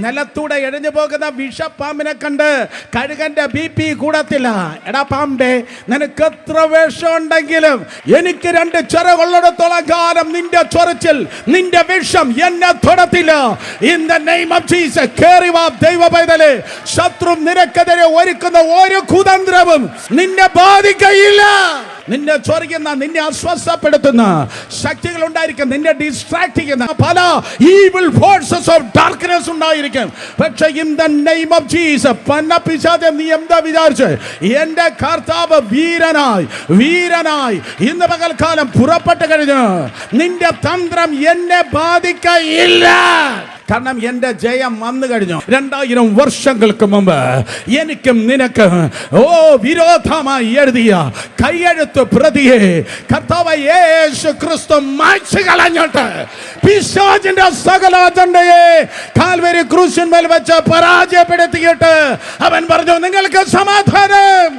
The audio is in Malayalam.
നിലത്തൂടെ എഴഞ്ഞു പോകുന്ന വിഷപ്പാമ്പിനെ കണ്ട് കഴുകന്റെ BP കൂടത്തില്ല. എടാ പാമ്പേ, നിനക്ക് എത്ര വിഷം ഉണ്ടെങ്കിലും എനിക്ക് 2 ചിറകുള്ളിടത്തോളം കാലം നിന്റെ ചൊറിച്ചിൽ, നിന്റെ വിഷം എന്നെ തൊടത്തില്ല. In the name of Jesus കേറി വാ ദൈവ പൈതലേ. ശത്രു നിനക്കെതിരെ ഒരുക്കുന്ന ഒരു കുതന്ത്രവും നിന്നെ ബാധിക്കയില്ല. നിന്നെ ചൊറിയുന്ന, നിന്നെ അസ്വസ്ഥപ്പെടുത്തുന്ന ശക്തികൾ ഉണ്ടായിരിക്കും, നിന്നെ ഡിസ്ട്രാക്ട് ചെയ്യുന്ന പല ഈവിൾ ഫോഴ്സസ് ഓഫ് ഡാർക്ക്നെസ് ഉണ്ടായിരിക്കും. പക്ഷേ in the name of Jesus പന്നപിശാചേ, നീ എന്താ വിചാരിച്ച്? എന്റെ കർത്താവ് വീരനായി ഇന്ന് പകൽക്കാലം പുറപ്പെട്ടു കഴിഞ്ഞു. നിന്റെ തന്ത്രം എന്നെ ബാധിക്കയില്ല. കാരണം എന്റെ ജയം വന്നു കഴിഞ്ഞു. 2000 വർഷങ്ങൾക്ക് മുമ്പ് എനിക്കും നിനക്ക് വിരോധമായി എഴുതിയ കൈയെഴുത്ത് പ്രതിയെ കർത്താവ് യേശു ക്രിസ്തു മായ്ച്ചു കളഞ്ഞിട്ട് പിശാചിന്റെ സകല അജണ്ടയെ കാൽവരി ക്രൂശിന്മേൽ വെച്ച് പരാജയപ്പെടുത്തിയിട്ട് അവൻ പറഞ്ഞു, നിങ്ങൾക്ക് സമാധാനം.